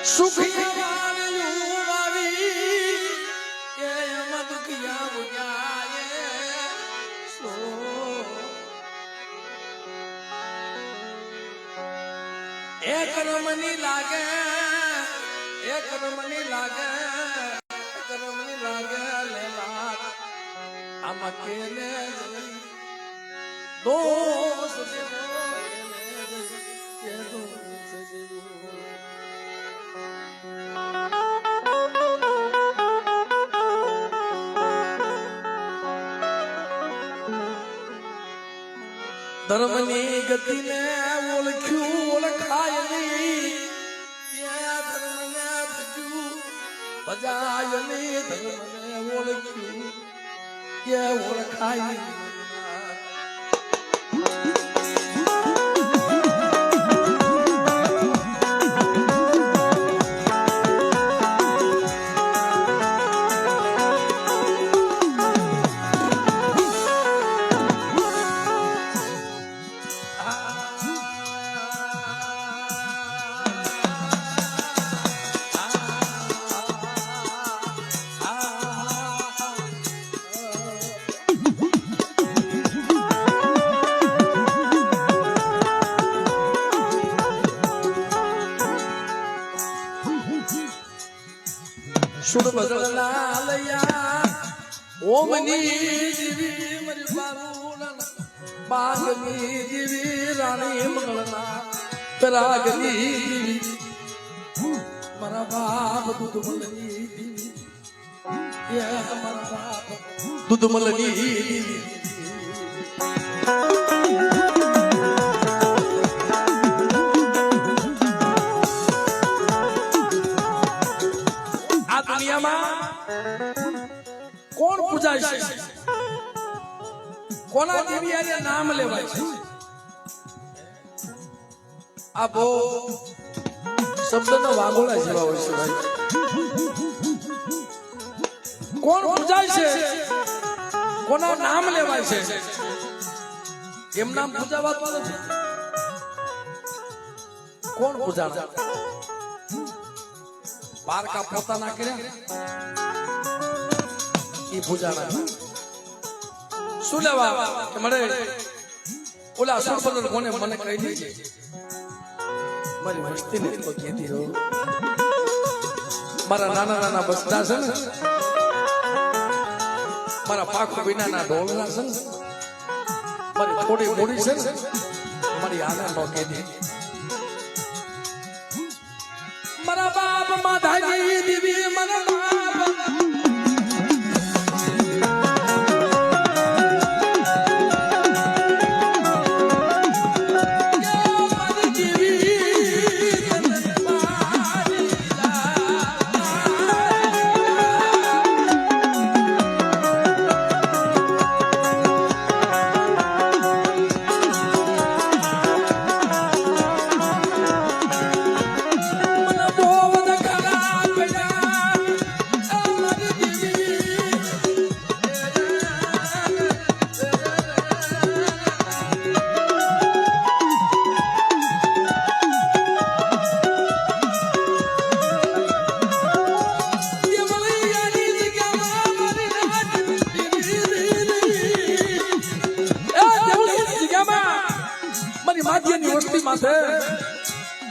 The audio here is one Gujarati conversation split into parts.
સુખિયા વાળું આવી એ અમ દુખિયા બુજાય સો એક રમની લાગે એક રમની લાગે એક રમની લાગે લેલા આમાં કેને દોસ્ત દેવો કે દોસ્ત દેવો ધર્મની ગતિને ઓળખ્યું ઓળખાય નહીં ધર્મને ભજ્યું ભજાય નહીં ધર્મને ઓળખ્યું કે ઓળખાય નહીં સુર બદલના લયા ઓમની જીવી મરી બારુના બાગની જીવી રાણી મંગળના પરાગની જીવી મારા બાપ દુધમલની જીવી એ મારા બાપ દુધમલની જીવી કોણ પૂજાય છે કોના દેવી નામ લેવાય છે આ બહુ શબ્દનો વાગોળા જેવા હોય છે ભાઈ કોણ પૂજાય છે કોના નામ લેવાય છે એમ નામ પૂજાવાતું નથી કોણ પૂજાય બારકા પોતાના કર્યા ઈ પૂજાના શું લેવા કે મળે ઓલા સુરપદર કોને મને કહી દેજે મારી મસ્તી ને તો કહેતી રહો મારા નાના નાના બસતા છે ને મારા પાખો વિનાના ઢોલના છે ને મારી થોડી મોડી છે ને મારી આના નો કહેતી મારા બાપ માધાજી દેવી મારા બાપ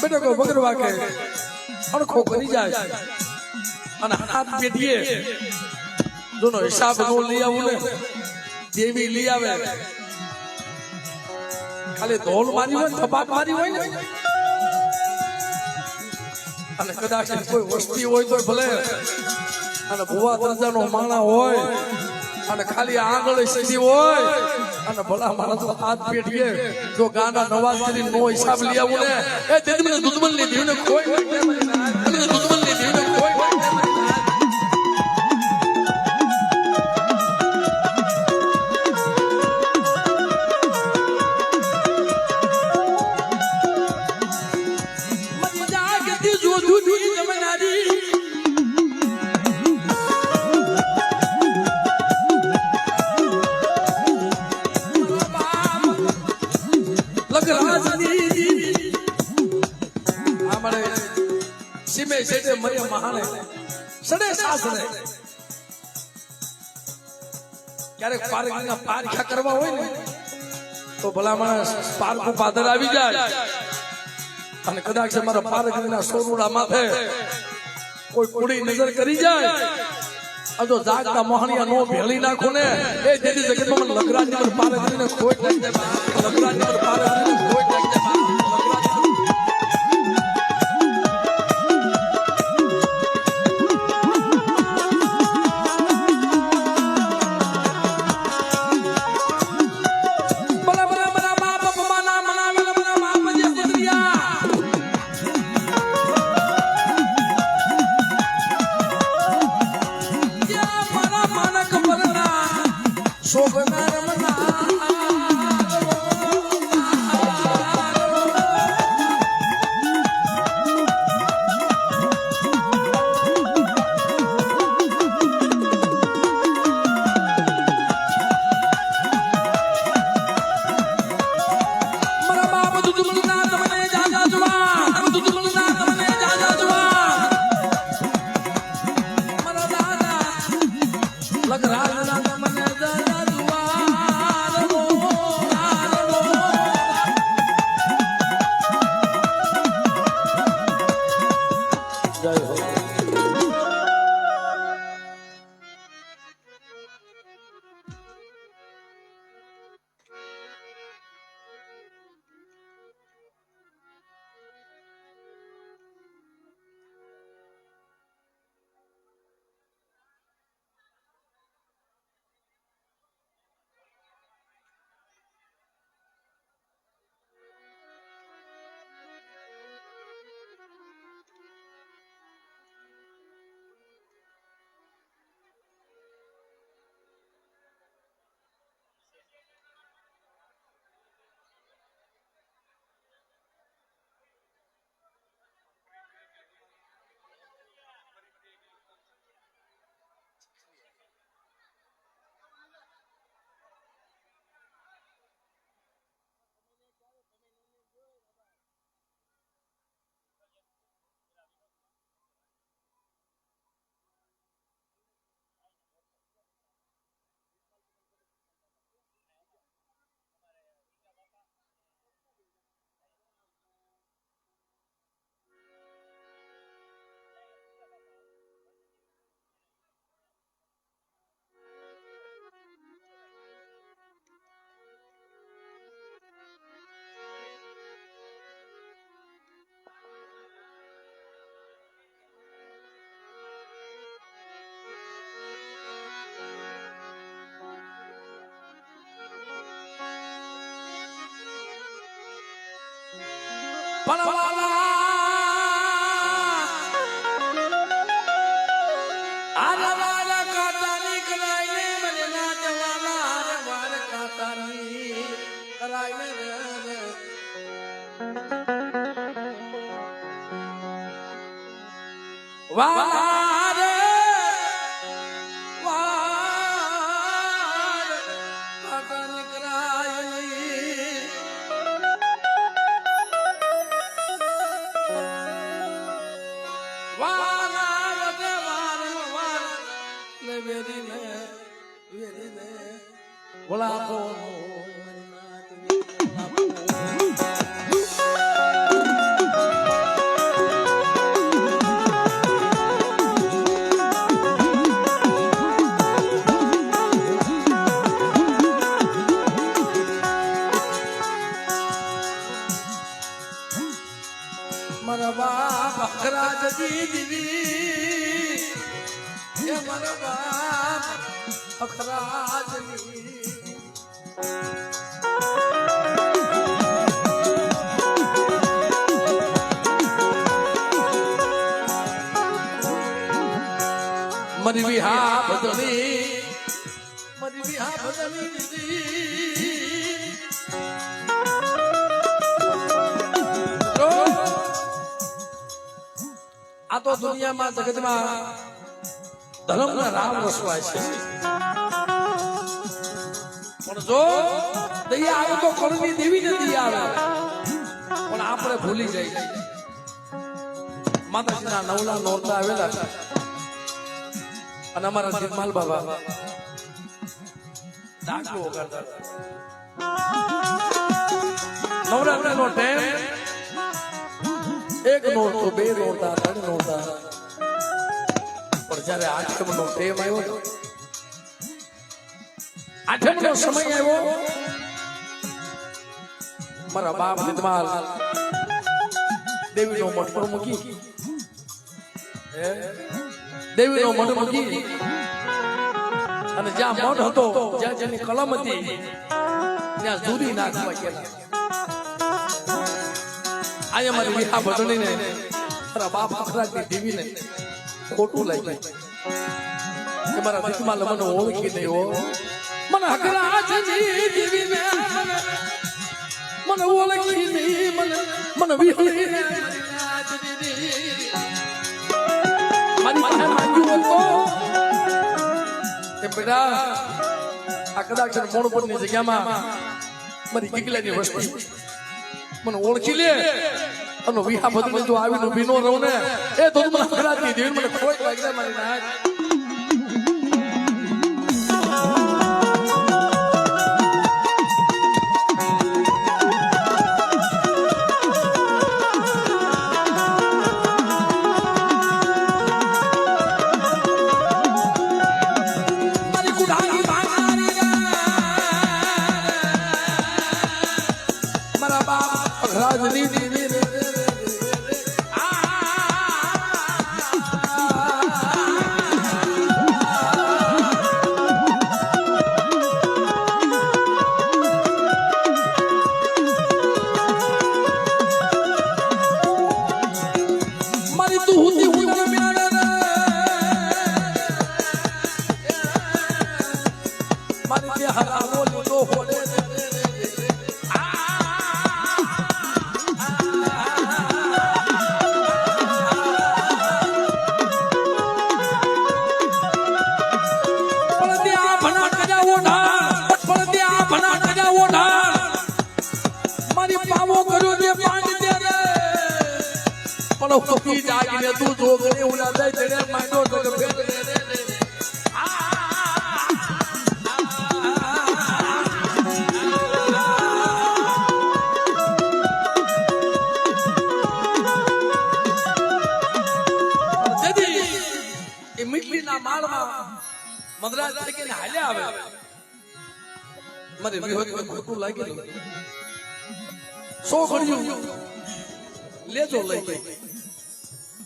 બેટો કો બગરવા કે અણખો કરી જાય અને હાથ પેટીએ દોનો હિસાબ નો લઈ આવું ને દેવી લઈ આવે ખાલી ધોલ મારી હોય થપાટ મારી હોય ને અને કદાચ કોઈ વસ્તી હોય તો ભલે અને ભુવા દરજાનો માણા હોય અને ખાલી આંગળ સીધી હોય અને ભલા માણસ હાથ પેટીએ જો ગાના નવાજ કરી નો હિસાબ લઈ આવું ને એ તેમને દુશ્મન ની દીવને કોઈ દુશ્મન ની દીવને કોઈ મજા કે જો દૂધી જમનારી સીમે સેટે મરે મહાને સડે સાસરે ક્યારેક પારકીના પારખ્યા કરવા હોય ને તો ભલા માણસ પારકું પાદર આવી જાય અને કદાચ મારા પારકીના સોરુડા માથે કોઈ કુડી નજર કરી જાય આ જો જાગતા મોહણિયા નો ભેળી નાખો ને એ જેની જગતમાં મને લગરાજી પર પારકીને ખોટ લાગી જાય લગરાજી પર પારકીને ખોટ લાગી જાય મરી વિહા બદલી દીધી આ તો દુનિયામાં જગતમાં ધર્મના રામ રસવાય છે પણ જો દયા આવે તો કણની દેવી ને દયા આવે પણ આપણે ભૂલી જઈએ માતાજીના નવલા નોરતા આવેલા છે અને અમારા જીતમાલ બાબા ડાકલો વગાડતા નવરાત્રીનો ટાઈમ એક નોરતો બે નોરતા ત્રણ નોરતા પણ જયારે આઠમનો ટાઈમ આવ્યો આઠમનો સમય આવ્યો મારા બાપ જીતમાલ દેવીનો મઠ પર મૂકી દેવીનો મઠ મૂકી અને જ્યાં મઠ હતો જ્યાં જેની કલમ હતી ત્યાં જુદી નાખવા ગયેલા આજે મારી વિહા બદલીને મારા બાપ અખરાજની દેવીને ખોટું લાગ્યું કે મારા જીતમાલ મને ઓળખી નહીં હો મને અખરાજની દેવીને મને ઓળખી નહીં મને વિહળીને મારી પાસે માંગ્યું હતું કે બેટા આ કદાચ મોણપુરની જગ્યામાં મારી ગીગલાની વસ્તી મને ઓળખી લે અને વિહા બધું તો આવીને ભીનો રહું ને એ તો મને ખરાબની દેવી મને ખોટ લાગી મારી નાખ જાગીને તું જોગણી ઉડા દઈ તેને માંડો તો કે ફેર એ મીઠલીના માળમાં મદરાજ તરીકે હાલ્યા આવે મારી વિહોરી ખોટું લાગી સો ઘડિયું લેજો લઈ ગઈ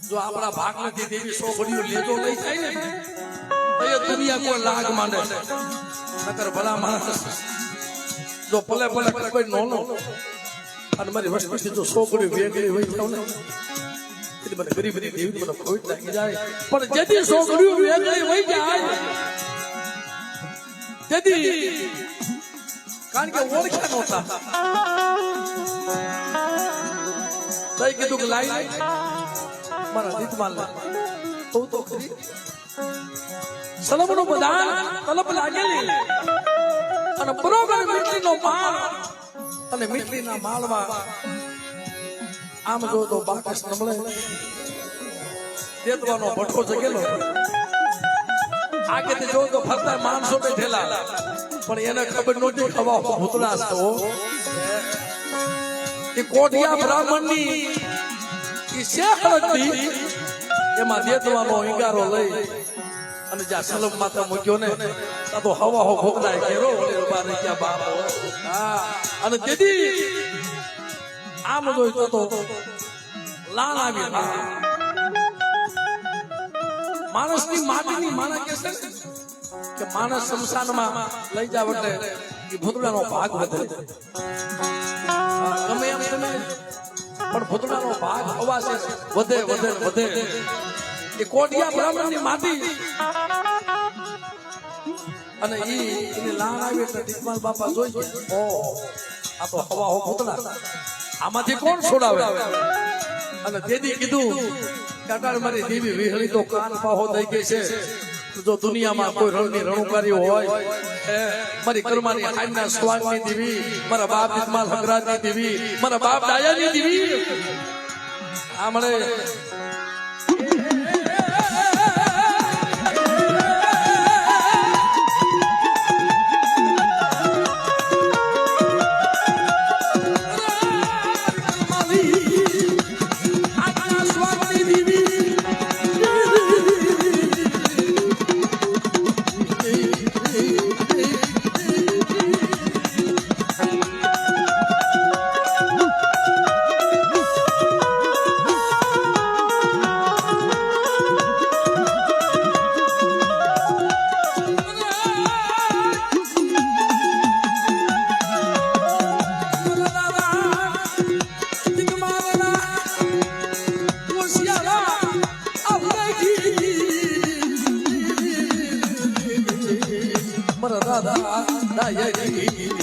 જો આપણા ભાગ નથી દેવી સો ઘડીઓ લેજો લઈ જાય ને તો એ દુનિયા કોઈ લાગ માંડે નકર ભલા માણસ જો પલે પલે કોઈ નો અને મારી વસ્તી જો સો ઘડીઓ વેગળી હોય જાવ ને એટલે મને ગરીબ દેવી મને ખોટ લાગી જાય પણ જેથી સો ઘડીઓ વેગળી હોય જાય તેથી કારણ કે ઓળખ્યા નહોતા તઈ કીધું કે લાઈ મારા જીતમાલ તો ખરી સલમનો બધાન તલપ લાગેલી અને બરોબર મીઠલીનો માળ અને મીઠલીના માળમાં આમ જો તો બાકસ નમળે દેતવાનો ભઠ્ઠો જગેલો આગેથી જો તો ફરતા માણસો બેઠેલા પણ એને ખબર નહોતી ખવા ભૂતળા છો એ કોઠિયા બ્રાહ્મણની ઈ શેખળતી એમાં દેતવાનો ઈંગારો લઈ અને જ્યાં સલમ માતા મૂક્યો ને ત્યાં તો હવા હો ભોગડાય ઘેરો વળી ઉભા રહી ગયા બાપ હા અને તેથી આમ જોઈ તો લાલ આવી માણસની માટીની માણા કે છે કે માણસ શમશાનમાં લઈ જાવ એટલે એ ભૂતળાનો ભાગ વધે ગમે એમ તમે પણ ભૂતળાનો ભાગ અવાશે વધે વધે વધે એ કોટિયા બ્રાહ્મણની માટી અને એની લાણ આવી એટલે દીકમાલ બાપા જોઈ ગયા ઓ આ તો હવા હો ભૂતળા આમાંથી કોણ છોડાવે અને દેદી કીધું કાટાળ મારી દેવી વિહળી તો કાન પાહો દઈ ગઈ છે જો દુનિયામાં કોઈ રણની રણુકારી હોય મારી કર્માની હાઈના સ્વાગની દેવી મારા બાપ દીકમાલ હકરાજની દેવી મારા બાપ દાયાની દેવી આ મળે ડાયરી